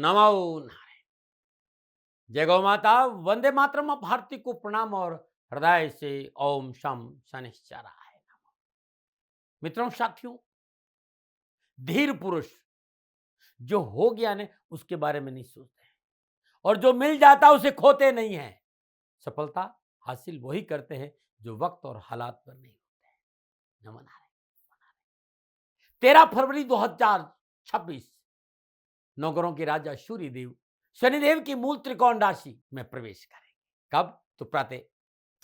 नमो नारायण। जय गौ माता। वंदे मातरम। भारती को प्रणाम और हृदय से ओम शम शनिश्चराय नमः। मित्रों, साथियों, धीर पुरुष जो हो गया ने उसके बारे में नहीं सोचते हैं और जो मिल जाता उसे खोते नहीं हैं। सफलता हासिल वही करते हैं जो वक्त और हालात पर नहीं होते हैं। नमन नारायण। 13 फरवरी 2026 नौकरों के राजा सूर्यदेव शनिदेव की मूल त्रिकोण राशि में प्रवेश करेंगे। कब? तो प्रातः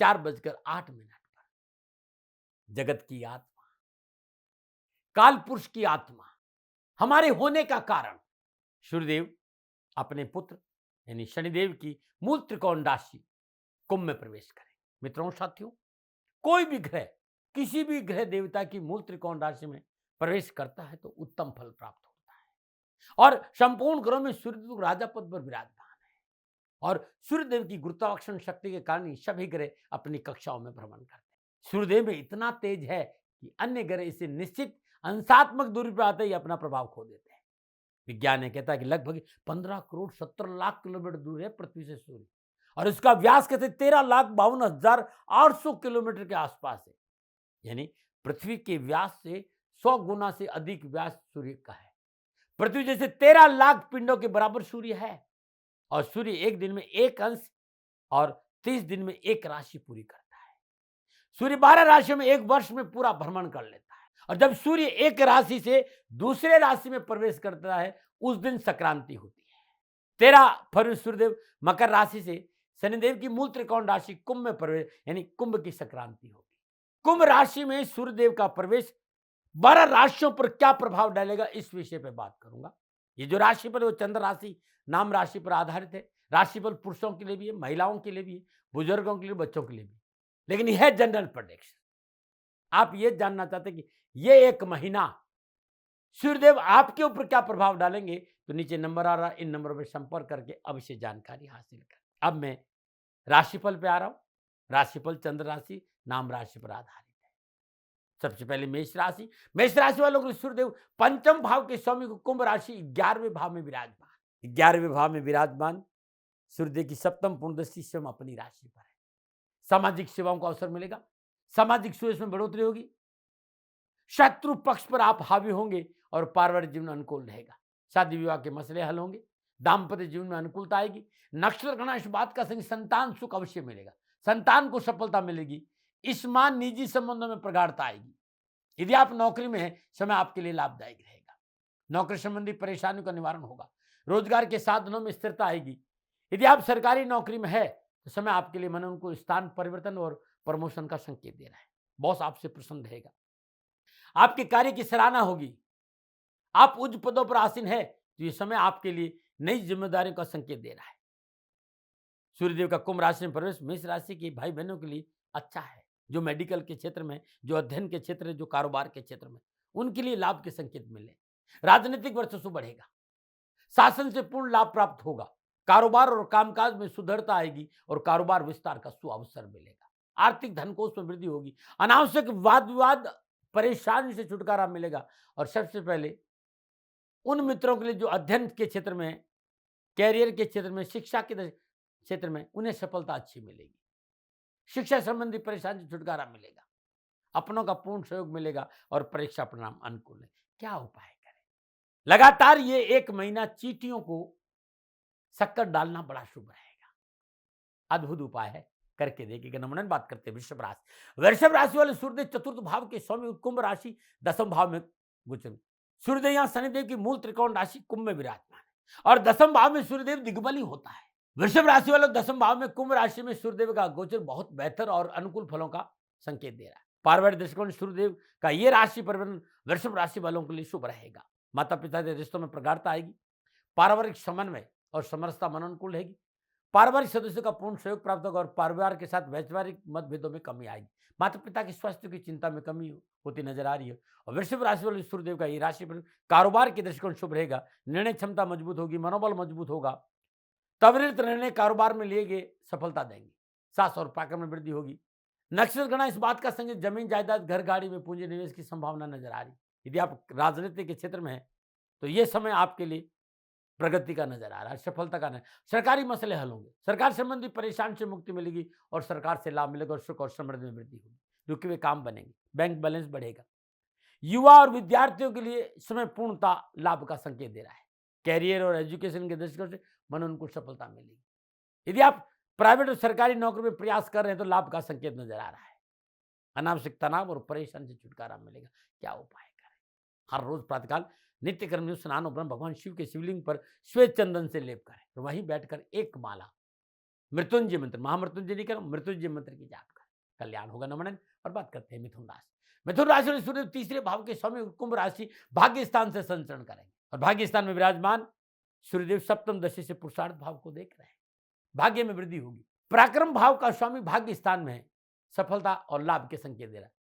4:08 पर। जगत की आत्मा, काल पुरुष की आत्मा, हमारे होने का कारण सूर्यदेव अपने पुत्र यानी शनिदेव की मूल त्रिकोण राशि कुंभ में प्रवेश करेंगे। मित्रों, साथियों, कोई भी ग्रह किसी भी ग्रह देवता की मूल त्रिकोण राशि में प्रवेश करता है तो उत्तम फल प्राप्त होता है। और संपूर्ण ग्रहों में सूर्यदेव राजा पद पर विराजमान है और सूर्यदेव की गुरुत्वाकर्षण शक्ति के कारण ही सभी ग्रह अपनी कक्षाओं में भ्रमण करते हैं। सूर्यदेव में इतना तेज है कि अन्य ग्रह इसे निश्चित अंशात्मक दूरी पर आते ही अपना प्रभाव खो देते हैं। विज्ञान ने कहता है कि लगभग 15 करोड़ 70 लाख किलोमीटर दूर है पृथ्वी से सूर्य और इसका व्यास कहते 13,52,800 किलोमीटर के आसपास है। यानी पृथ्वी के व्यास से 100 गुना से अधिक व्यास सूर्य का है। पृथ्वी जैसे 13 लाख पिंडों के बराबर सूर्य है और सूर्य एक दिन में एक अंश और 30 दिन में एक राशि पूरी करता है। सूर्य 12 राशियों में एक वर्ष में पूरा भ्रमण कर लेता है और जब सूर्य एक राशि से दूसरे राशि में प्रवेश करता है उस दिन संक्रांति होती है। 13 फरवरी सूर्यदेव मकर राशि से शनिदेव की मूल त्रिकोण राशि कुंभ में प्रवेश यानी कुंभ की संक्रांति होगी। कुंभ राशि में सूर्यदेव का प्रवेश 12 राशियों पर क्या प्रभाव डालेगा इस विषय पर बात करूंगा। ये जो राशिफल है वो चंद्र राशि नाम राशि पर आधारित है। राशिफल पुरुषों के लिए भी है, महिलाओं के लिए भी है, बुजुर्गों के लिए, बच्चों के लिए भी, लेकिन यह जनरल प्रेडिक्शन। आप ये जानना चाहते हैं कि ये एक महीना सूर्यदेव आपके ऊपर क्या प्रभाव डालेंगे तो नीचे नंबर आ रहा है, इन नंबरों पर संपर्क करके अवश्य जानकारी हासिल करें। अब मैं राशिफल पे आ रहा हूं। राशिफल चंद्र राशि नाम राशि पर आधारित है। सबसे पहले मेष राशि। मेष राशि वालों को सूर्यदेव पंचम भाव के स्वामी को कुंभ राशि 11वें भाव में विराजमान। 11वें भाव में विराजमान सूर्यदेव की सप्तम पूर्ण दृष्टि स्वयं अपनी राशि पर है। सामाजिक सेवाओं का अवसर मिलेगा, सामाजिक सुयश में बढ़ोतरी होगी, शत्रु पक्ष पर आप हावी होंगे और पारिवारिक जीवन अनुकूल रहेगा। शादी विवाह के मसले हल होंगे, दाम्पत्य जीवन में अनुकूलता आएगी। नक्षत्र गणना इस बात का संग संतान सुख अवश्य मिलेगा, संतान को सफलता मिलेगी। इस मान निजी संबंधों में प्रगाढ़ता आएगी। यदि आप नौकरी में हैं समय आपके लिए लाभदायक रहेगा। नौकरी संबंधी परेशानियों का निवारण होगा, रोजगार के साधनों में स्थिरता आएगी। यदि आप सरकारी नौकरी में है तो समय आपके लिए मन उनको स्थान परिवर्तन और प्रमोशन का संकेत दे रहा है। बॉस आपसे प्रसन्न रहेगा, आपके कार्य की सराहना होगी। आप उच्च पदों पर आसीन है तो यह समय आपके लिए नई जिम्मेदारियों का संकेत दे रहा है। सूर्यदेव का कुंभ राशि में प्रवेश मेष राशि के भाई बहनों के लिए अच्छा है। जो मेडिकल के क्षेत्र में, जो अध्ययन के क्षेत्र में, जो कारोबार के क्षेत्र में, उनके लिए लाभ के संकेत मिले। राजनीतिक वर्चस्व बढ़ेगा, शासन से पूर्ण लाभ प्राप्त होगा। कारोबार और कामकाज में सुधरता आएगी और कारोबार विस्तार का सुअवसर मिलेगा। आर्थिक धनकोष में वृद्धि होगी। अनावश्यक वाद विवाद परेशानी से छुटकारा मिलेगा। और सबसे पहले उन मित्रों के लिए जो अध्ययन के क्षेत्र में, कैरियर के क्षेत्र में, शिक्षा के क्षेत्र में, उन्हें सफलता अच्छी मिलेगी। शिक्षा संबंधी परेशानी से छुटकारा मिलेगा, अपनों का पूर्ण सहयोग मिलेगा और परीक्षा परिणाम अनुकूल है। क्या उपाय करें? लगातार ये एक महीना चींटियों को शक्कर डालना बड़ा शुभ रहेगा। अद्भुत उपाय है, करके देखिएगा। नमूना बात करते हैं वृषभ राशि। वृषभ राशि वाले सूर्यदेव चतुर्थ भाव के स्वामी कुंभ राशि 10वें भाव में गोचर। सूर्यदेव यहाँ शनिदेव की मूल त्रिकोण राशि कुंभ में विराजमान है और 10वें भाव में सूर्यदेव दिग्बली होता है। वृषभ राशि वालों 10वें भाव में कुंभ राशि में सूर्यदेव का गोचर बहुत बेहतर और अनुकूल फलों का संकेत दे रहा है। पारिवारिक दृष्टिकोण सूर्यदेव का ये राशि परिवर्तन वृषभ राशि वालों के लिए शुभ रहेगा। माता पिता के रिश्तों में प्रगाढ़ता आएगी, पारिवारिक समन्वय और समरसता मन अनुकूल रहेगी। पारिवारिक सदस्यों का पूर्ण सहयोग प्राप्त होगा और परिवार के साथ वैचारिक मतभेदों में कमी आएगी। माता पिता के स्वास्थ्य की चिंता में कमी होती नजर आ रही है। और वृषभ राशि वाले सूर्यदेव का ये राशि पर कारोबार के दृष्टिकोण शुभ रहेगा। निर्णय क्षमता मजबूत होगी, मनोबल मजबूत होगा। त्वरित निर्णय कारोबार में लिए गए सफलता देंगे। सास और पाकर में वृद्धि होगी। नक्षत्र गणना इस बात का संकेत जमीन जायदाद घर गाड़ी में पूंजी निवेश की संभावना नजर आ रही। यदि आप राजनीति के क्षेत्र में हैं तो ये समय आपके लिए प्रगति का नजर आ रहा है, सफलता का नहीं। सरकारी मसले हल होंगे, सरकार संबंधी परेशान से मुक्ति मिलेगी और सरकार से लाभ मिलेगा और सुख और समृद्धि में वृद्धि होगी। रुके हुए काम बनेंगे, बैंक बैलेंस बढ़ेगा। युवा और विद्यार्थियों के लिए समय पूर्णता लाभ का संकेत दे रहा है। कैरियर और एजुकेशन के दृष्टिकोण से मनोनुकूल सफलता मिलेगी। यदि आप प्राइवेट और सरकारी नौकरी में प्रयास कर रहे हैं तो लाभ का संकेत नजर आ रहा है। अनावश्यक तनाव और परेशानी से छुटकारा मिलेगा। क्या उपाय करें? हर रोज प्रातःकाल नित्य कर्म स्नान उपरांत भगवान शिव के शिवलिंग पर श्वेत चंदन से लेप करें और वहीं बैठकर एक माला मृत्युंजय मंत्र, महामृत्युंजय नहीं करो, मृत्युंजय मंत्र की जाप करें, कल्याण होगा। नमन। और बात करते हैं मिथुन राशि। मिथुन राशि में सूर्य तीसरे भाव के स्वामी कुंभ राशि भाग्य स्थान से संचरण करेंगे और भाग्य स्थान में विराजमान सूर्यदेव सप्तम दशा से पुरुषार्थ भाव को देख रहे हैं। भाग्य में वृद्धि होगी। पराक्रम भाव का स्वामी भाग्य स्थान में है, सफलता और लाभ के संकेत दे रहा है।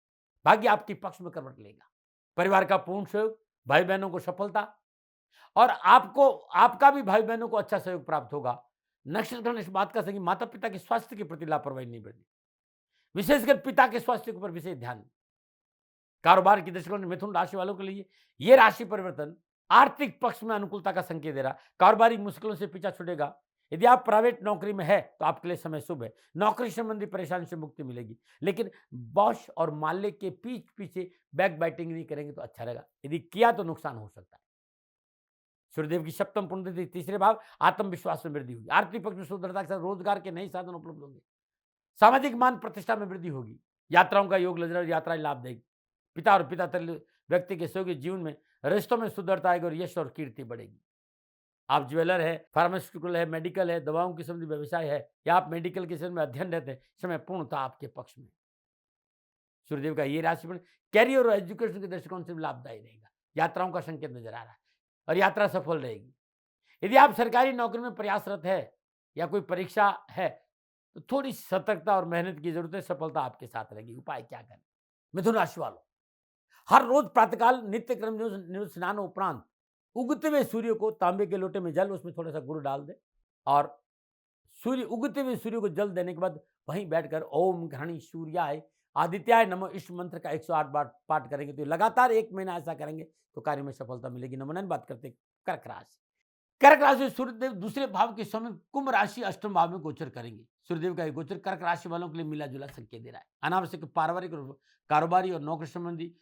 भाग्य आपके पक्ष में करवट लेगा। परिवार का पूर्ण सहयोग, भाई बहनों को सफलता और आपको आपका भी भाई बहनों को अच्छा सहयोग प्राप्त होगा। नक्षत्र इस बात का सही माता पिता के स्वास्थ्य के प्रति लापरवाही नहीं बरती, विशेषकर पिता के स्वास्थ्य के ऊपर विशेष ध्यान। कारोबार की दृष्टिकोण से मिथुन राशि वालों के लिए यह राशि परिवर्तन आर्थिक पक्ष में अनुकूलता का संकेत दे रहा। कारोबारी मुश्किलों से पीछा छूटेगा। यदि आप प्राइवेट नौकरी में है तो आपके लिए समय शुभ है। नौकरी संबंधी परेशानी से मुक्ति मिलेगी, लेकिन बॉस और मालिक के पीछे बैक बाइटिंग नहीं करेंगे तो अच्छा रहेगा। यदि किया तो नुकसान हो सकता है। सूर्यदेव की सप्तम पुण्यतिथि तीसरे भाव, आत्मविश्वास में वृद्धि होगी। आर्थिक पक्ष में सुदृढ़ता के साथ रोजगार के नए साधन उपलब्ध होंगे। सामाजिक मान प्रतिष्ठा में वृद्धि होगी। यात्राओं का योग लग यात्राएं लाभदायक। पिता और पिता तुल्य व्यक्ति के सहयोगी जीवन में रिश्तों में सुधरता आएगी और यश और कीर्ति बढ़ेगी। आप ज्वेलर है, फार्मास्यूटिकल है, मेडिकल है, दवाओं की संबंधी व्यवसाय है या आप मेडिकल के क्षेत्र में अध्ययन रहते हैं, समय पूर्णता आपके पक्ष में। सूर्यदेव का ये राशिफल कैरियर और एजुकेशन के दृष्टिकोण से लाभदायी रहेगा। यात्राओं का संकेत नजर आ रहा है और यात्रा सफल रहेगी। यदि आप सरकारी नौकरी में प्रयासरत है या कोई परीक्षा है तो थोड़ी सतर्कता और मेहनत की जरूरत है। सफलता आपके साथ रहेगी। उपाय क्या करें? मिथुन राशि वालों, हर रोज प्रातःकाल नित्य क्रम स्नान उपरांत उगते हुए सूर्य को तांबे के लोटे में जल, उसमें थोड़ा सा गुड़ डाल दे और उगते हुए सूर्य को जल देने के बाद वहीं बैठकर ओम घृणी सूर्याय आदित्याय नमो इस मंत्र का 108 बार पाठ करेंगे तो लगातार 1 महीना ऐसा करेंगे तो कार्य में सफलता मिलेगी। नमन। बात करते कर्क राशि। कर्क राशि सूर्यदेव दूसरे भाव के समय कुंभ राशि अष्टम भाव में गोचर करेंगे। सूर्यदेव का गोचर कर्क राशि वालों के लिए मिला जुला संकेत दे रहा है। अनावश्यक पारिवारिक, कारोबारी और नौकरी संबंधी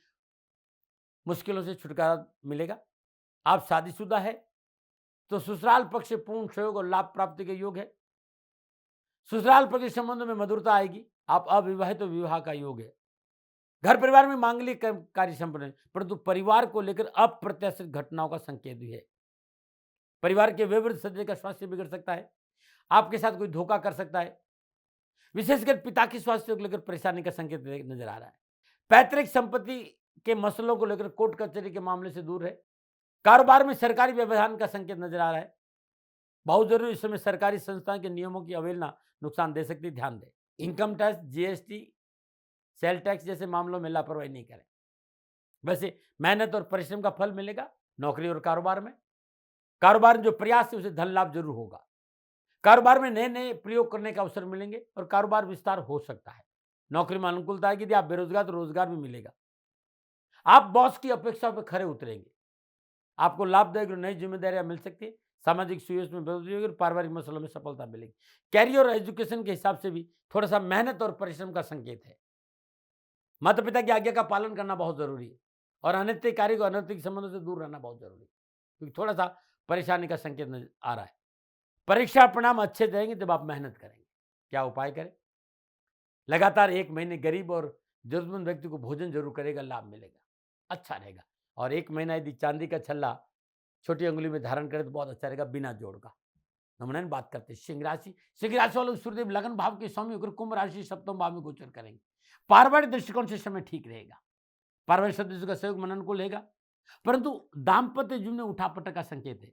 मुश्किलों से छुटकारा मिलेगा। आप शादीशुदा है तो ससुराल पक्ष से पूर्ण सहयोग और लाभ प्राप्ति के योग है। ससुराल पक्ष के संबंधों में मधुरता आएगी। आप अविवाहित तो विवाह का योग है। घर परिवार में मांगलिक कार्य संपन्न है, परंतु परिवार को लेकर अप्रत्याशित घटनाओं का संकेत भी है। परिवार के विवृद्ध सदस्य का स्वास्थ्य बिगड़ सकता है। आपके साथ कोई धोखा कर सकता है। विशेषकर पिता की स्वास्थ्य को लेकर परेशानी का संकेत नजर आ रहा है। पैतृक संपत्ति के मसलों को लेकर कोर्ट कचहरी के मामले से दूर है। कारोबार में सरकारी व्यवधान का संकेत नजर आ रहा है। बहुत जरूरी इस समय सरकारी संस्थान के नियमों की अवहेलना नुकसान दे सकती है, ध्यान दें। Income tax, GST, sale tax जैसे मामलों में लापरवाही नहीं करें। वैसे मेहनत और परिश्रम का फल मिलेगा। नौकरी और कारोबार में जो प्रयास है उसे धन लाभ जरूर होगा। कारोबार में नए नए प्रयोग करने का अवसर मिलेंगे और कारोबार विस्तार हो सकता है। नौकरी में अनुकूलता है। यदि आप बेरोजगार तो रोजगार भी मिलेगा। आप बॉस की अपेक्षा पर खरे उतरेंगे। आपको लाभदायक और नई जिम्मेदारियां मिल सकती है। सामाजिक सुयोज में वृद्धि होगी और पारिवारिक मसलों में सफलता मिलेगी। कैरियर और एजुकेशन के हिसाब से भी थोड़ा सा मेहनत और परिश्रम का संकेत है। माता पिता की आज्ञा का पालन करना बहुत जरूरी है और अनैतिक कार्य को अनैतिक संबंधों से दूर रहना बहुत जरूरी है, क्योंकि थोड़ा सा परेशानी का संकेत नजर आ रहा है। परीक्षा परिणाम अच्छे देंगे जब आप मेहनत करेंगे। क्या उपाय करें? लगातार 1 महीने गरीब और जरूरतमंद व्यक्ति को भोजन जरूर करेगा, लाभ मिलेगा, अच्छा रहेगा। और 1 महीना यदि चांदी का छल्ला छोटी अंगुली में धारण करे तो बहुत अच्छा रहेगा, बिना जोड़ का। नमन। बात करते हैं सिंह राशि। सिंह राशि वालों सूर्यदेव लगन भाव के स्वामी होकर कुंभ राशि सप्तम भाव में गोचर करेंगे। पारिवारिक दृष्टिकोण से समय ठीक रहेगा। पारिवारिक सदस्यों का सहयोग मन अनुकूल रहेगा, परंतु दाम्पत्य जीवन में उठापटक का संकेत है।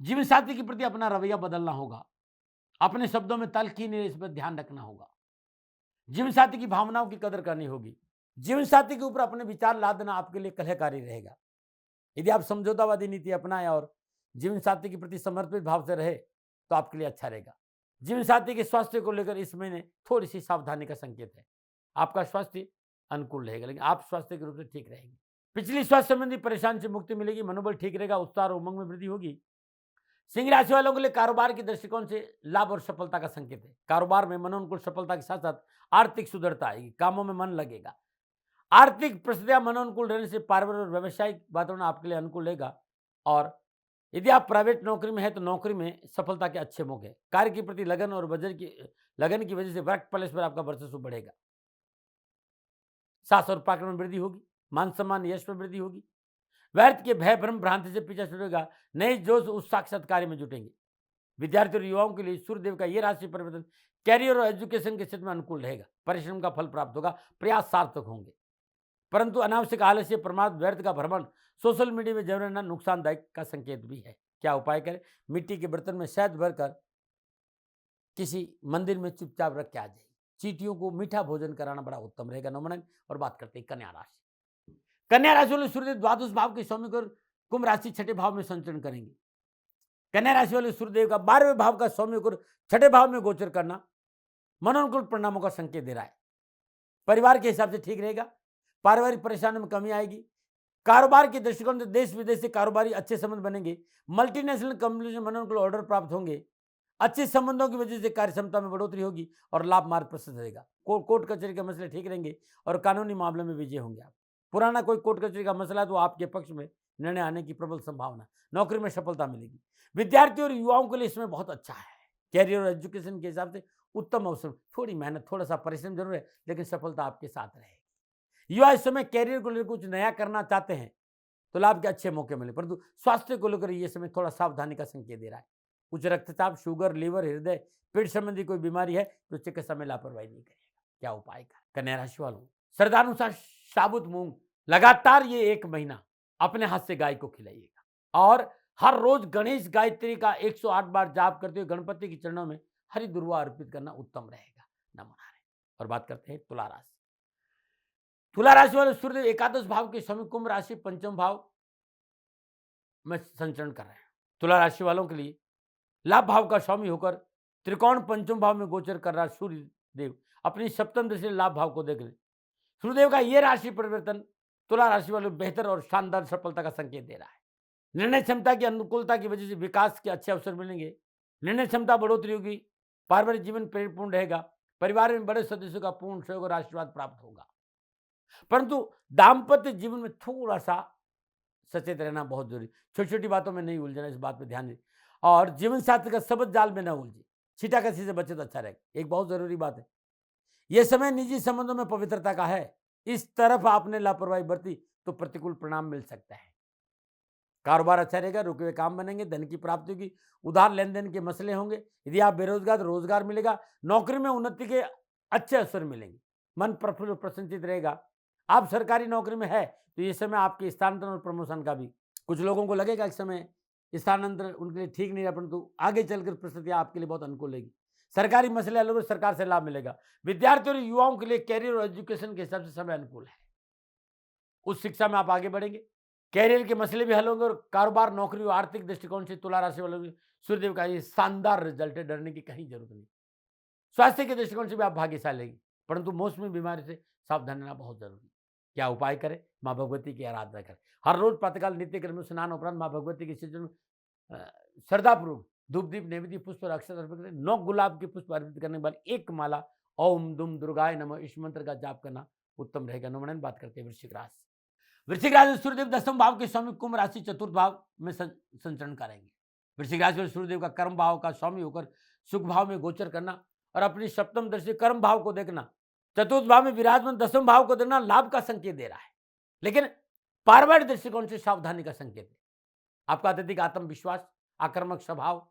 जीवन साथी के प्रति अपना रवैया बदलना होगा। अपने शब्दों में तल्खी नहीं, इस पर ध्यान रखना होगा। जीवन साथी की भावनाओं की कदर करनी होगी। जीवन साथी के ऊपर अपने विचार लादना आपके लिए कलहकारी रहेगा। यदि आप समझौतावादी नीति अपनाएं और जीवन साथी के प्रति समर्पित भाव से रहे तो आपके लिए अच्छा रहेगा। जीवन साथी के स्वास्थ्य को लेकर इस महीने थोड़ी सी सावधानी का संकेत है। आपका स्वास्थ्य अनुकूल रहेगा, लेकिन आप स्वास्थ्य के रूप से ठीक रहेंगे। पिछली स्वास्थ्य संबंधी परेशानी से मुक्ति मिलेगी, मनोबल ठीक रहेगा, उत्साह और उमंग में वृद्धि होगी। सिंह राशि वालों के लिए कारोबार के दृष्टिकोण से लाभ और सफलता का संकेत है। कारोबार में मनोनुकूल सफलता के साथ साथ आर्थिक सुदृढ़ता आएगी, कामों में मन लगेगा। आर्थिक परिस्थितियां मनोनुकूल रहने से पारिवारिक और व्यावसायिक वातावरण आपके लिए अनुकूल रहेगा। और यदि आप प्राइवेट नौकरी में है तो नौकरी में सफलता के अच्छे मौके। कार्य के प्रति लगन और लगन की वजह से वर्क प्लेस पर आपका वर्चस्व बढ़ेगा। साहस और पराक्रम में वृद्धि होगी, मान सम्मान यश में वृद्धि होगी। व्यर्थ के भय भ्रम भ्रांति से पीछा छूटेगा, नए जोश उत्साह के साथ कार्य में जुटेंगे। विद्यार्थी और युवाओं के लिए सूर्यदेव का यह राशि परिवर्तन कैरियर और एजुकेशन के क्षेत्र में अनुकूल रहेगा। परिश्रम का फल प्राप्त होगा, प्रयास सार्थक होंगे। परंतु अनावश्यक आलस्य, प्रमाद, व्यर्थ का भ्रमण, सोशल मीडिया में जम रहना नुकसानदायक का संकेत भी है। क्या उपाय करें? मिट्टी के बर्तन में शहद भरकर किसी मंदिर में चुपचाप रख के आ जाइए। चींटियों को मीठा भोजन कराना बड़ा उत्तम रहेगा। नमन। और बात करते हैं कन्या राशि। कन्या राशि वाले सूर्यदेव द्वादश भाव के स्वामी को कुंभ राशि छठे भाव में संचरण करेंगे। कन्या राशि वाले सूर्यदेव का 12वें भाव का स्वामी को छठे भाव में गोचर करना मनोनुकूल परिणामों का संकेत दे रहा है। परिवार के हिसाब से ठीक रहेगा, पारिवारिक परेशानी में कमी आएगी। कारोबार के दृष्टिकोण से देश विदेश से कारोबारी अच्छे संबंध बनेंगे। मल्टीनेशनल कंपनी से मनोनुकूल ऑर्डर प्राप्त होंगे। अच्छे संबंधों की वजह से कार्य क्षमता में बढ़ोतरी होगी और लाभ मार्ग प्रशस्त रहेगा। कोर्ट कचहरी के मसले ठीक रहेंगे और कानूनी मामले में विजय होंगे। आप पुराना कोई कोर्ट कचहरी का मसला है तो आपके पक्ष में निर्णय आने की प्रबल संभावना। नौकरी में सफलता मिलेगी। विद्यार्थियों और युवाओं के लिए इसमें बहुत अच्छा है। कैरियर और एजुकेशन के हिसाब से उत्तम अवसर। थोड़ी मेहनत, थोड़ा सा परिश्रम जरूर है, लेकिन सफलता आपके साथ रहेगी। युवा इस समय कैरियर को लेकर कुछ नया करना चाहते हैं तो लाभ के अच्छे मौके मिले, परंतु स्वास्थ्य को लेकर यह समय थोड़ा सावधानी का संकेत दे रहा है। उच्च रक्तचाप, शुगर, लीवर, हृदय, पेट संबंधी कोई बीमारी है तो चिकित्सा में लापरवाही नहीं करेगा। क्या उपाय करें? कन्या राशि वालों, श्रद्धानुसार साबुत मूंग लगातार ये 1 महीना अपने हाथ से गाय को खिलाइएगा और हर रोज गणेश गायत्री का 108 बार जाप करते हुए गणपति के चरणों में हरि दुर्वा अर्पित करना उत्तम रहेगा। नमो नारायण। और बात करते हैं तुला राशि। तुला राशि वाले सूर्य एकादश भाव के स्वामी कुंभ राशि पंचम भाव में संचरण कर रहे हैं। तुला राशि वालों के लिए लाभ भाव का स्वामी होकर त्रिकोण पंचम भाव में गोचर कर रहा सूर्य देव अपनी सप्तम दृष्टि से लाभ भाव को देख रहे। सूर्यदेव का यह राशि परिवर्तन तुला राशि वालों बेहतर और शानदार सफलता का संकेत दे रहा है। निर्णय क्षमता की अनुकूलता की वजह से विकास के अच्छे अवसर मिलेंगे। निर्णय क्षमता बढ़ोतरी होगी। पारिवारिक जीवन प्रेमपूर्ण रहेगा। परिवार में बड़े सदस्यों का पूर्ण सहयोग और आशीर्वाद प्राप्त होगा। परंतु दाम्पत्य जीवन में थोड़ा सा सचेत रहना बहुत जरूरी। छोटी छोटी बातों में नहीं उलझना, इस बात पे ध्यान दें। और जीवन साथी का शब्द जाल में न उलझे। छीटाकसी से बचे तो अच्छा रहेगा। एक बहुत जरूरी बात है, यह समय निजी संबंधों में पवित्रता का है। इस तरफ आपने लापरवाही बरती तो प्रतिकूल परिणाम मिल सकता है। कारोबार अच्छा रहेगा, रुके हुए काम बनेंगे, धन की प्राप्ति होगी, उधार लेन देन के मसले होंगे। यदि आप बेरोजगार तो रोजगार मिलेगा। नौकरी में उन्नति के अच्छे अवसर मिलेंगे। मन प्रफुल्ल प्रसन्नचित रहेगा। आप सरकारी नौकरी में है तो ये समय आपके स्थानांतरण और प्रमोशन का भी, कुछ लोगों को लगेगा इस समय स्थानांतरण उनके लिए ठीक नहीं रहा, परंतु आगे चलकर परिस्थितियां आपके लिए बहुत अनुकूल रहेगी। सरकारी मसले हल होंगे, सरकार से लाभ मिलेगा। विद्यार्थियों और युवाओं के लिए कैरियर और एजुकेशन के हिसाब से समय अनुकूल है। उस शिक्षा में आप आगे बढ़ेंगे। कैरियर के मसले भी हल होंगे और कारोबार, नौकरी और आर्थिक दृष्टिकोण से तुला राशि वालों के सूर्यदेव का ये शानदार रिजल्ट है। डरने की कहीं जरूरत नहीं। स्वास्थ्य के दृष्टिकोण से भी आप भाग्यशाली रहेंगे, परंतु मौसमी बीमारी से सावधान रहना बहुत जरूरी है। क्या उपाय करें? माँ भगवती की आराधना करें। हर रोज प्रातःकाल नित्य कर्म स्नान उपरांत माँ भगवती के श्रीचरण श्रद्धापूर्वक धूप दीप नैवेद्य पुष्प और अक्षत अर्पित करें। 9 गुलाब के पुष्प अर्पित करने के बाद 1 माला ओम दुम दुर्गाय नमः इस मंत्र का जाप करना उत्तम रहेगा। नमन। बात करते हैं वृश्चिक राशि। वृश्चिक राशि में सूर्यदेव 10वें भाव के स्वामी कुंभ राशि चतुर्थ भाव में संचरण करेंगे। वृश्चिक राशि में सूर्यदेव का कर्म भाव का स्वामी होकर सुख भाव में गोचर करना और अपनी सप्तम दृष्टि कर्म भाव को देखना, चतुर्थ भाव में विराजमान 10वें भाव को देखना लाभ का संकेत दे रहा है, लेकिन पारिवारिक दृष्टिकोण से सावधानी का संकेत है। आपका अत्यधिक आत्मविश्वास, आक्रामक स्वभाव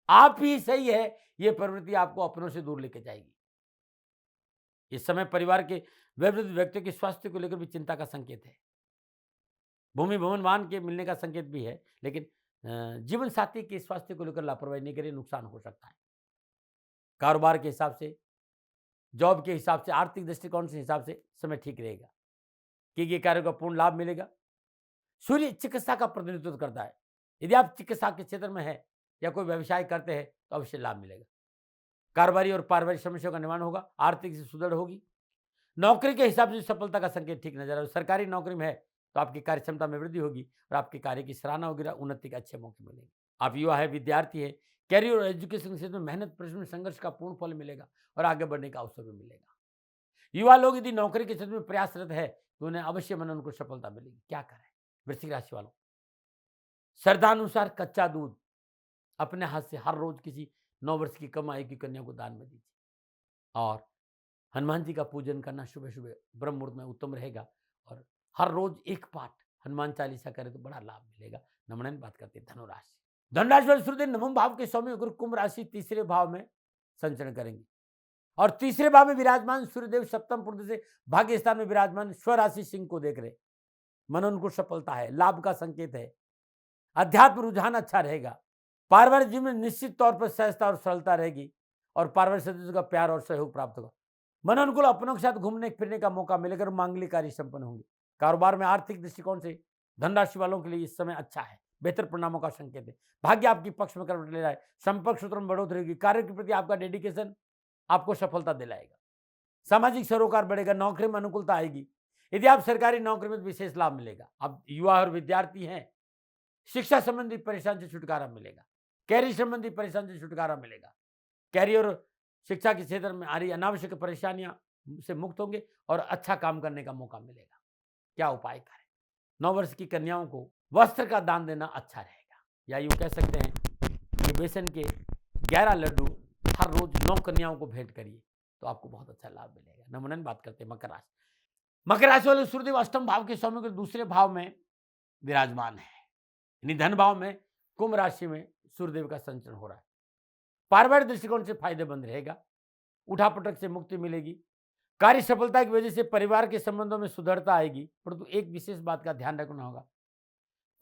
आप ही सही है, यह प्रवृत्ति आपको अपनों से दूर लेके जाएगी। इस समय परिवार के वयोवृद्ध व्यक्तियों के स्वास्थ्य को लेकर भी चिंता का संकेत है। भूमि भवन वाहन के मिलने का संकेत भी है, लेकिन जीवन साथी के स्वास्थ्य को लेकर लापरवाही नहीं करें, नुकसान हो सकता है। कारोबार के हिसाब से, जॉब के हिसाब से, आर्थिक दृष्टिकोण से हिसाब से समय ठीक रहेगा। किए कार्य का पूर्ण लाभ मिलेगा। सूर्य चिकित्सा का प्रतिनिधित्व करता है। यदि आप चिकित्सा के क्षेत्र में है या कोई व्यवसाय करते हैं तो अवश्य लाभ मिलेगा। कारोबारी और पारिवारिक समस्याओं का निवारण होगा। आर्थिक से सुदृढ़ होगी। नौकरी के हिसाब से सफलता का संकेत ठीक नजर आ रहा है। सरकारी नौकरी में है तो आपकी कार्य क्षमता में वृद्धि होगी और आपके कार्य की सराहना होगी, उन्नति के अच्छे मौके मिलेंगे। आप युवा है, विद्यार्थी है, कैरियर और एजुकेशन के क्षेत्र में मेहनत, परिश्रम, संघर्ष का पूर्ण फल मिलेगा और आगे बढ़ने का अवसर भी मिलेगा। युवा लोग यदि नौकरी के क्षेत्र में प्रयासरत है तो उन्हें अवश्य मन उनको सफलता मिलेगी। क्या करें? वृश्चिक राशि वालों, श्रद्धानुसार कच्चा दूध अपने हाथ से हर रोज किसी 9 वर्ष की कम आयु की कन्या को दान में दीजिए और हनुमान जी का पूजन करना सुबह सुबह ब्रह्म मुहूर्त में उत्तम रहेगा और हर रोज एक पाठ हनुमान चालीसा करे तो बड़ा लाभ मिलेगा। नमन बात करते हैं धनुराशि। धनुराशि वाले सूर्य नवम भाव के स्वामी गुरु कुंभ राशि तीसरे भाव में संचरण करेंगे और तीसरे भाव में विराजमान सूर्यदेव सप्तम पुरुष से भाग्य स्थान में विराजमान स्वराशि सिंह को देख रहे। मन उनको सफलता है, लाभ का संकेत है, अध्यात्म रुझान अच्छा रहेगा। पारिवारिक जीवन में निश्चित तौर पर सहजता और सरलता रहेगी और पारिवारिक सदस्यों का प्यार और सहयोग प्राप्त होगा। मन अनुकूल अपनों के साथ घूमने फिरने का मौका मिलेगा और मांगलिक कार्य संपन्न होंगे। कारोबार में आर्थिक दृष्टिकोण से धनराशि वालों के लिए इस समय अच्छा है, बेहतर परिणामों का संकेत है। भाग्य आपकी पक्ष में करवट ले रहा है, संपर्क सूत्रों में बढ़ोतरी होगी। कार्य के प्रति आपका डेडिकेशन आपको सफलता दिलाएगा। सामाजिक सरोकार बढ़ेगा, नौकरी में अनुकूलता आएगी। यदि आप सरकारी नौकरी में विशेष लाभ मिलेगा। आप युवा और विद्यार्थी हैं, शिक्षा संबंधी परेशानी से छुटकारा मिलेगा, कैरियर संबंधी परेशानी से छुटकारा मिलेगा। कैरियर और शिक्षा के क्षेत्र में आ रही अनावश्यक परेशानियां से मुक्त होंगे और अच्छा काम करने का मौका मिलेगा। क्या उपाय करें? 9 वर्ष की कन्याओं को वस्त्र का दान देना अच्छा रहेगा, या यूं कह सकते हैं कि बेसन के 11 लड्डू हर रोज 9 कन्याओं को भेंट करिए तो आपको बहुत अच्छा लाभ मिलेगा। नमूनन बात करते हैं मकर राशि। मकर राशि वाले सूर्यदेव अष्टम भाव के स्वामी के दूसरे भाव में विराजमान है, निधन भाव में कुंभ राशि में सूर्यदेव का संचरण हो रहा है। पारिवारिक दृष्टिकोण से फायदेमंद रहेगा, उठापटक से मुक्ति मिलेगी। कार्य सफलता की वजह से परिवार के संबंधों में सुधरता आएगी, परंतु एक विशेष बात का ध्यान रखना होगा।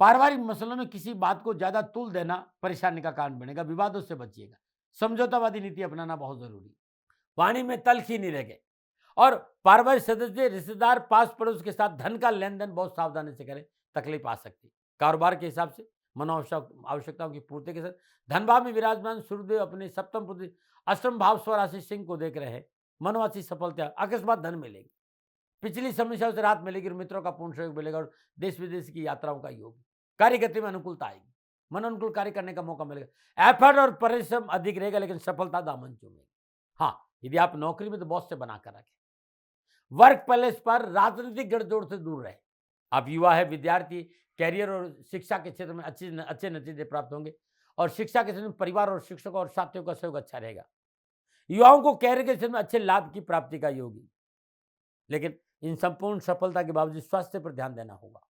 पारिवारिक मसलों में किसी बात को ज्यादा तुल देना परेशानी का कारण बनेगा। विवादों से बचिएगा। समझौतावादी नीति अपनाना बहुत जरूरी है। वाणी में तल्खी नहीं रह गए और पारिवारिक सदस्य, रिश्तेदार, पास पड़ोस के साथ धन का लेन देन बहुत सावधानी से करें, तकलीफ आ सकती है। कारोबार के हिसाब से आवश्यकताओं की पूर्ति के साथ धन भाव में विराजमान सूर्यदेव अपने सप्तम पुत्र अष्टम भाव स्वराशि सिंह को देख रहे हैं। मनोवाची सफलता, अकस्मात धन मिलेगी, पिछली समस्याओं से राहत मिलेगी और मित्रों का पूर्ण सहयोग मिलेगा और देश विदेश की यात्राओं का योग। कार्य गति में अनुकूलता आएगी, मन अनुकूल कार्य करने का मौका मिलेगा। एफर्ट और परिश्रम अधिक रहेगा लेकिन सफलता दामन चूमेगी। हाँ, यदि आप नौकरी में तो बॉस से बना कर रखें। वर्क प्लेस पर राजनीतिक गठजोड़ से दूर रहे। आप युवा है, विद्यार्थी, कैरियर और शिक्षा के क्षेत्र में अच्छे नतीजे प्राप्त होंगे और शिक्षा के क्षेत्र में परिवार और शिक्षकों और साथियों का सहयोग अच्छा रहेगा। युवाओं को कैरियर के क्षेत्र में अच्छे लाभ की प्राप्ति का योग है, लेकिन इन संपूर्ण सफलता के बावजूद स्वास्थ्य पर ध्यान देना होगा।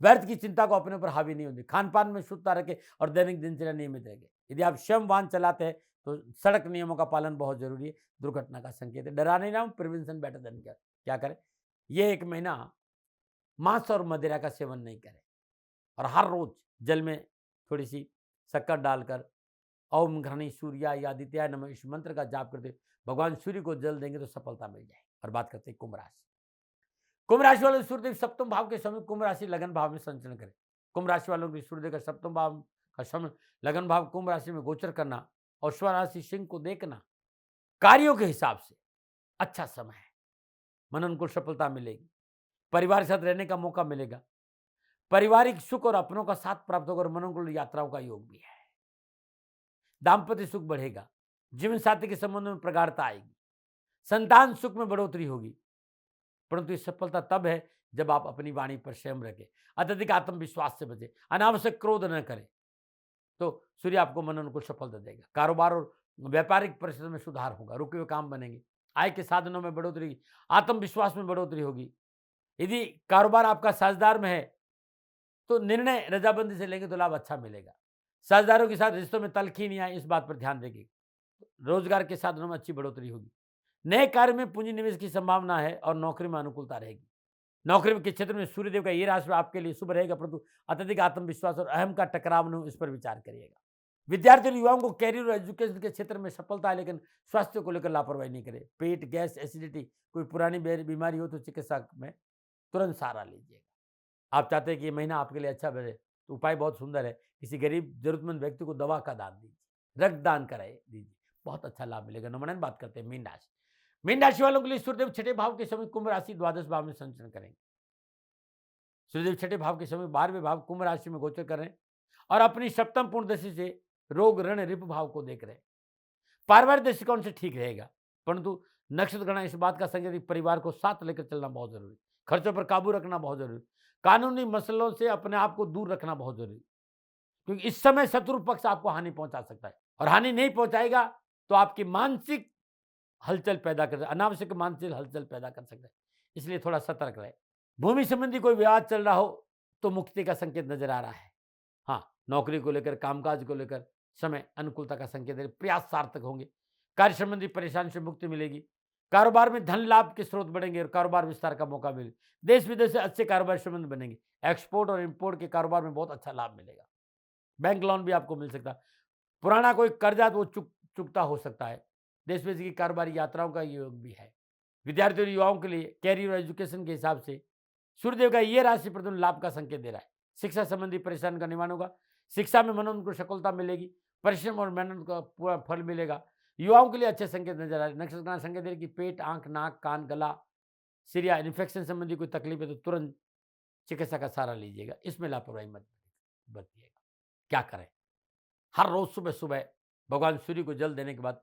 व्यर्थ की चिंता को अपने ऊपर हावी नहीं होती। खान पान में शुद्धता रखें और दैनिक दिनचर्या नियमित रखें। यदि आप स्वयं वाहन चलाते हैं तो सड़क नियमों का पालन बहुत जरूरी है, दुर्घटना का संकेत है। डरा नहीं रहा, प्रिवेंशन बेटर देन केयर। क्या करें? ये एक महीना मांस और मदिरा का सेवन नहीं करें और हर रोज जल में थोड़ी सी शक्कर डालकर ओम घृणी सूर्याय आदित्याय नमः इस मंत्र का जाप करते भगवान सूर्य को जल देंगे तो सफलता मिल जाए। और बात करते हैं कुंभ राशि। कुंभ राशि वाले सूर्यदेव सप्तम भाव के समय कुंभ राशि लगन भाव में संचरण करें। कुंभ राशि वालों के सूर्यदेव का सप्तम भाव का समय लगन भाव कुंभ राशि में गोचर करना और स्वराशि सिंह को देखना कार्यों के हिसाब से अच्छा समय है। मन अनुकूल सफलता मिलेगी, परिवार के साथ रहने का मौका मिलेगा, पारिवारिक सुख और अपनों का साथ प्राप्त होगा और मन अनुकूल यात्राओं का योग भी है। दाम्पत्य सुख बढ़ेगा, जीवन साथी के संबंध में प्रगाढ़ता आएगी, संतान सुख में बढ़ोतरी होगी, परंतु ये सफलता तब है जब आप अपनी वाणी पर संयम रखें, अत्यधिक आत्मविश्वास से बचें, अनावश्यक क्रोध न करें, तो सूर्य आपको मन अनुकूल सफलता देगा। कारोबार और व्यापारिक परिस्थिति में सुधार होगा, रुके हुए काम बनेंगे, आय के साधनों में बढ़ोतरी, आत्मविश्वास में बढ़ोतरी होगी। यदि कारोबार आपका साझेदार में है तो निर्णय रजाबंदी से लेंगे तो लाभ अच्छा मिलेगा। साझेदारों के साथ रिश्तों में तल्खी नहीं आए, इस बात पर ध्यान देंगे। रोजगार के साधनों में अच्छी बढ़ोतरी होगी, नए कार्य में पूंजी निवेश की संभावना है और नौकरी में अनुकूलता रहेगी। नौकरी के क्षेत्र में सूर्यदेव का ये राशि आपके लिए शुभ रहेगा, परंतु अत्यधिक आत्मविश्वास और अहम का टकराव न हो, इस पर विचार करिएगा। विद्यार्थी और युवाओं को कैरियर और एजुकेशन के क्षेत्र में सफलता है, लेकिन स्वास्थ्य को लेकर लापरवाही नहीं करें। पेट गैस, एसिडिटी, कोई पुरानी बीमारी हो तो चिकित्सक में तुरंत सहारा लीजिएगा। आप चाहते हैं कि ये महीना आपके लिए अच्छा बने तो उपाय बहुत सुंदर है। किसी गरीब जरूरतमंद व्यक्ति को दवा का दान दीजिए, रक्तदान कराए दीजिए, बहुत अच्छा लाभ मिलेगा। नमन बात करते हैं मीन राशि। मीन राशि वालों के लिए सूर्यदेव छठे भाव के समय कुंभ राशि द्वादश भाव में संचरण करेंगे। सूर्यदेव छठे भाव के समय 12वें भाव कुंभ राशि में गोचर कर रहे हैं और अपनी सप्तम पूर्ण दशा से रोग ऋण रिप भाव को देख रहे हैं। पारिवारिक दृष्टिकोण से ठीक रहेगा, परंतु नक्षत्र गणना इस बात का संकेत है कि परिवार को साथ लेकर चलना बहुत जरूरी, खर्चों पर काबू रखना बहुत जरूरी, कानूनी मसलों से अपने आप को दूर रखना बहुत जरूरी, क्योंकि इस समय शत्रु पक्ष आपको हानि पहुंचा सकता है और हानि नहीं पहुंचाएगा तो आपकी मानसिक हलचल पैदा कर, अनावश्यक मानसिक हलचल पैदा कर सकता है, इसलिए थोड़ा सतर्क रहे। भूमि संबंधी कोई विवाद चल रहा हो तो मुक्ति का संकेत नजर आ रहा है। हाँ, नौकरी को लेकर, कामकाज को लेकर समय अनुकूलता का संकेत है, प्रयास सार्थक होंगे, कार्य संबंधी परेशानी से मुक्ति मिलेगी, कारोबार में धन लाभ के स्रोत बढ़ेंगे और कारोबार विस्तार का मौका मिलेगा, देश विदेश से अच्छे कारोबार संबंध बनेंगे, एक्सपोर्ट और इंपोर्ट के कारोबार में बहुत अच्छा लाभ मिलेगा, बैंक लोन भी आपको मिल सकता है, पुराना कोई कर्जा तो वो चुकता हो सकता है, देश विदेश की कारोबारी यात्राओं का योग भी है। विद्यार्थियों और युवाओं के लिए कैरियर और एजुकेशन के हिसाब से सूर्यदेव का ये राशि प्रतिदिन लाभ का संकेत दे रहा है। शिक्षा संबंधी परेशानी का निवारण होगा, शिक्षा में मनोरंजन को सफलता मिलेगी, परिश्रम और मेहनत का पूरा फल मिलेगा। युवाओं के लिए अच्छे संकेत नजर आ रहे हैं। नक्षत्र का संकेत दे रहे कि पेट, आंख, नाक, कान, गला, सिर या इन्फेक्शन संबंधी कोई तकलीफ है तो तुरंत चिकित्सा का सहारा लीजिएगा, इसमें लापरवाही मत बरतिएगा। क्या करें, हर रोज सुबह सुबह भगवान सूर्य को जल देने के बाद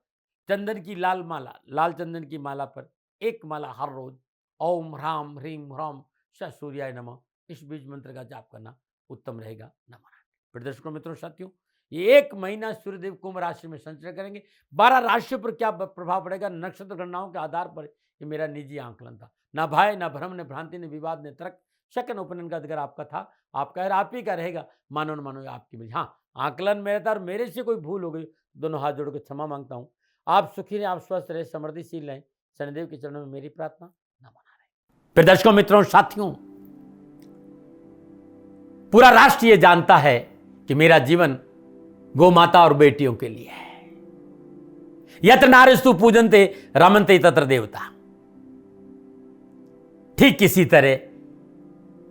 चंदन की लाल चंदन की माला पर एक माला हर रोज ओम ह्राम ह्रीम ह्राम स सूर्याय नमः इस बीज मंत्र का जाप करना उत्तम रहेगा। नमः। दर्शकों, मित्रों, साथियों, ये एक महीना सूर्यदेव कुंभ राशि में संचरण करेंगे। 12 राशियों पर क्या प्रभाव पड़ेगा, नक्षत्र गणनाओं के आधार पर ये मेरा निजी आंकलन था। ना भय, ना भ्रम, न भ्रांति, न विवाद, न तर्क, शक, न उपनयन का अधिकार आपका था, आपका आप ही का रहेगा। मानो न मानो आपकी मिली। हाँ, आंकलन मेरा था और मेरे से कोई भूल हो गई, दोनों हाथ जोड़ के क्षमा मांगता हूँ। आप सुखी रहें, आप स्वस्थ रहे, समृद्धिशील रहें, शनिदेव के चरणों में मेरी प्रार्थना। नमन। फिर दर्शकों, मित्रों, साथियों, पूरा राष्ट्र ये जानता है कि मेरा जीवन गौ माता और बेटियों के लिए है। यत्र नारीस्तु पूजन्ते रमन्ते तत्र देवता। ठीक किसी तरह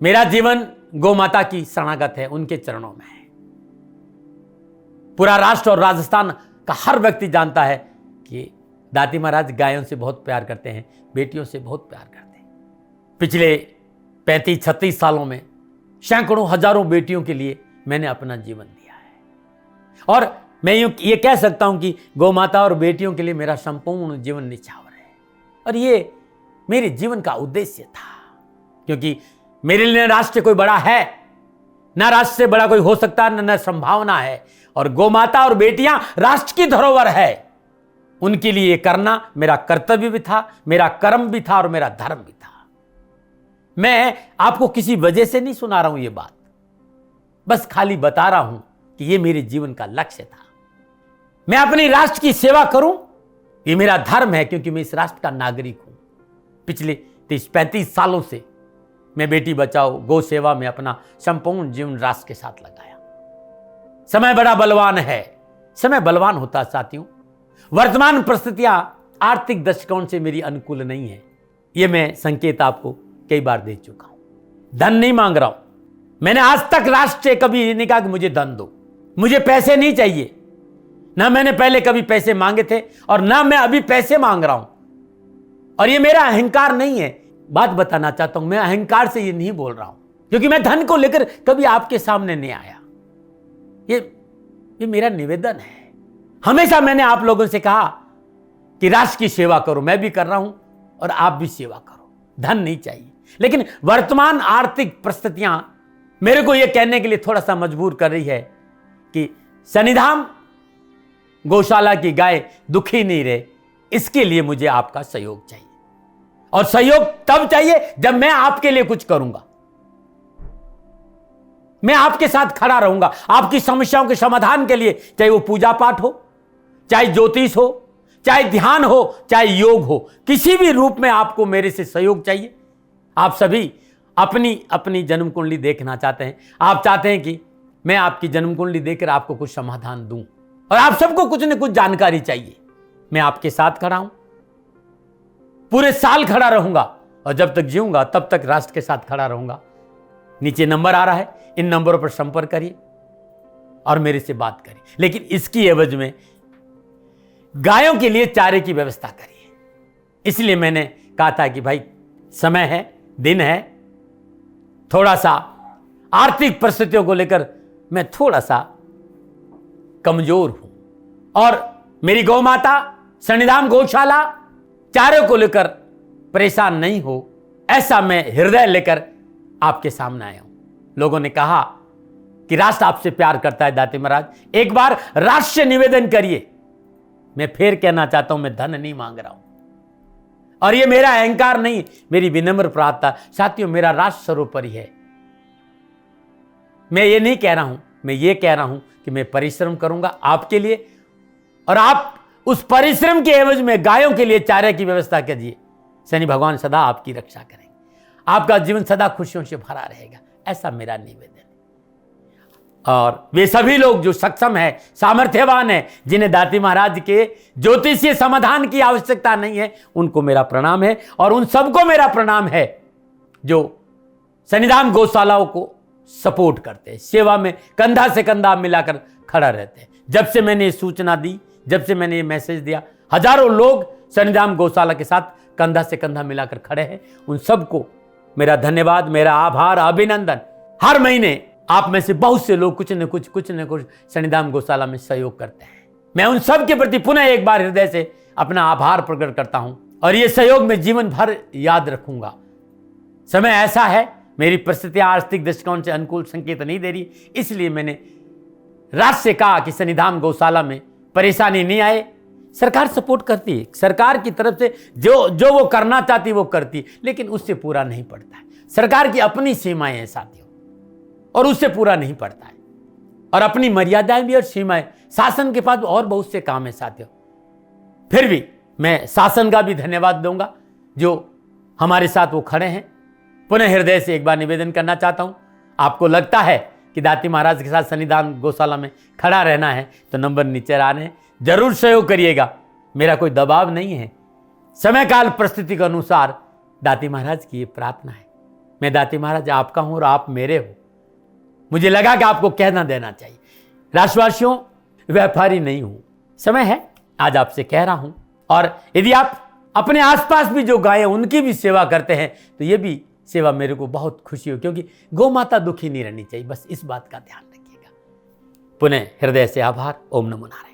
मेरा जीवन गौ माता की शरणागत है, उनके चरणों में है। पूरा राष्ट्र और राजस्थान का हर व्यक्ति जानता है कि दाती महाराज गायों से बहुत प्यार करते हैं, बेटियों से बहुत प्यार करते हैं। पिछले 35-36 सालों में सैकड़ों हजारों बेटियों के लिए मैंने अपना जीवन दिया है और मैं ये कह सकता हूं कि गौ माता और बेटियों के लिए मेरा संपूर्ण जीवन निछावर है और ये मेरे जीवन का उद्देश्य था, क्योंकि मेरे लिए राष्ट्र कोई बड़ा है, ना राष्ट्र से बड़ा कोई हो सकता है, न संभावना है। और गौ माता और बेटियां राष्ट्र की धरोहर है, उनके लिए करना मेरा कर्तव्य भी था, मेरा कर्म भी था और मेरा धर्म भी था। मैं आपको किसी वजह से नहीं सुना रहा हूं ये बात, बस खाली बता रहा हूं कि ये मेरे जीवन का लक्ष्य था। मैं अपने राष्ट्र की सेवा करूं, ये मेरा धर्म है, क्योंकि मैं इस राष्ट्र का नागरिक हूं। पिछले 30-35 सालों से मैं बेटी बचाओ, गौ सेवा में अपना संपूर्ण जीवन राष्ट्र के साथ लगाया। समय बड़ा बलवान है, समय बलवान होता है साथियों। वर्तमान परिस्थितियां आर्थिक दृष्टिकोण से मेरी अनुकूल नहीं है, यह मैं संकेत आपको कई बार दे चुका हूं। धन नहीं मांग रहा हूं, मैंने आज तक राष्ट्र से कभी ये नहीं कहा कि मुझे धन दो, मुझे पैसे नहीं चाहिए। ना मैंने पहले कभी पैसे मांगे थे और ना मैं अभी पैसे मांग रहा हूं, और ये मेरा अहंकार नहीं है। बात बताना चाहता हूं, मैं अहंकार से ये नहीं बोल रहा हूं, क्योंकि मैं धन को लेकर कभी आपके सामने नहीं आया। ये मेरा निवेदन है। हमेशा मैंने आप लोगों से कहा कि राष्ट्र की सेवा करो, मैं भी कर रहा हूं और आप भी सेवा करो। धन नहीं चाहिए, लेकिन वर्तमान आर्थिक परिस्थितियां मेरे को यह कहने के लिए थोड़ा सा मजबूर कर रही है कि शनिधाम गौशाला की गाय दुखी नहीं रहे, इसके लिए मुझे आपका सहयोग चाहिए। और सहयोग तब चाहिए जब मैं आपके लिए कुछ करूंगा, मैं आपके साथ खड़ा रहूंगा, आपकी समस्याओं के समाधान के लिए, चाहे वो पूजा पाठ हो, चाहे ज्योतिष हो, चाहे ध्यान हो, चाहे योग हो, किसी भी रूप में आपको मेरे से सहयोग चाहिए। आप सभी अपनी अपनी जन्म कुंडली देखना चाहते हैं, आप चाहते हैं कि मैं आपकी जन्म कुंडली देखकर आपको कुछ समाधान दूं, और आप सबको कुछ न कुछ जानकारी चाहिए। मैं आपके साथ खड़ा हूं, पूरे साल खड़ा रहूंगा, और जब तक जीऊंगा तब तक राष्ट्र के साथ खड़ा रहूंगा। नीचे नंबर आ रहा है, इन नंबरों पर संपर्क करिए और मेरे से बात करिए, लेकिन इसकी एवज में गायों के लिए चारे की व्यवस्था करिए। इसलिए मैंने कहा था कि भाई समय है, दिन है, थोड़ा सा आर्थिक परिस्थितियों को लेकर मैं थोड़ा सा कमजोर हूं और मेरी गौ माता शनिधाम गौशाला चारों को लेकर परेशान नहीं हो, ऐसा मैं हृदय लेकर आपके सामने आया हूं। लोगों ने कहा कि राष्ट्र आपसे प्यार करता है दाती महाराज, एक बार राष्ट्र से निवेदन करिए। मैं फिर कहना चाहता हूं, मैं धन नहीं मांग रहा हूं और ये मेरा अहंकार नहीं, मेरी विनम्र प्रार्थना। साथियों, मेरा राष्ट्र सर्वोपरि है। मैं ये नहीं कह रहा हूं, मैं ये कह रहा हूं कि मैं परिश्रम करूंगा आपके लिए और आप उस परिश्रम के एवज में गायों के लिए चारे की व्यवस्था कीजिए। शनि भगवान सदा आपकी रक्षा करेंगे, आपका जीवन सदा खुशियों से भरा रहेगा, ऐसा मेरा निवेदन है। और वे सभी लोग जो सक्षम है, सामर्थ्यवान है, जिन्हें दाती महाराज के ज्योतिषीय समाधान की आवश्यकता नहीं है, उनको मेरा प्रणाम है। और उन सबको मेरा प्रणाम है जो शनिधाम गौशालाओं को सपोर्ट करते हैं, सेवा में कंधा से कंधा मिलाकर खड़ा रहते हैं। जब से मैंने ये सूचना दी, जब से मैंने ये मैसेज दिया, हजारों लोग शनिधाम गौशाला के साथ कंधा से कंधा मिलाकर खड़े हैं। उन सबको मेरा धन्यवाद, मेरा आभार, अभिनंदन। हर महीने आप में से बहुत से लोग कुछ न कुछ शनिधाम गौशाला में सहयोग करते हैं। मैं उन सब के प्रति पुनः एक बार हृदय से अपना आभार प्रकट करता हूं और ये सहयोग मैं जीवन भर याद रखूंगा। समय ऐसा है, मेरी परिस्थितियां आर्थिक दृष्टिकोण से अनुकूल संकेत नहीं दे रही, इसलिए मैंने राष्ट्र से कहा कि शनिधाम गौशाला में परेशानी नहीं आए। सरकार सपोर्ट करती है, सरकार की तरफ से जो वो करना चाहती वो करती, लेकिन उससे पूरा नहीं पड़ता है। सरकार की अपनी सीमाएं हैं साथियों, और उससे पूरा नहीं पड़ता है, और अपनी मर्यादाएं भी और सीमाएं। शासन के पास और बहुत से काम है साथियों। फिर भी मैं शासन का भी धन्यवाद दूंगा जो हमारे साथ वो खड़े हैं। पुनः हृदय से एक बार निवेदन करना चाहता हूं, आपको लगता है कि दाती महाराज के साथ शनिधाम गौशाला में खड़ा रहना है तो नंबर नीचे आ रहे हैं, जरूर सहयोग करिएगा। मेरा कोई दबाव नहीं है, समय काल परिस्थिति के अनुसार दाती महाराज की ये प्रार्थना है। मैं दाती महाराज आपका हूं और आप मेरे हो, मुझे लगा कि आपको कहना देना चाहिए। राष्ट्रवासियों, व्यापारी नहीं हूं, समय है आज आपसे कह रहा हूं। और यदि आप अपने आसपास भी जो गायें उनकी भी सेवा करते हैं तो ये भी सेवा मेरे को बहुत खुशी हो, क्योंकि गौ माता दुखी नहीं रहनी चाहिए, बस इस बात का ध्यान रखिएगा। पुनः हृदय से आभार। ओम नमो नारायण।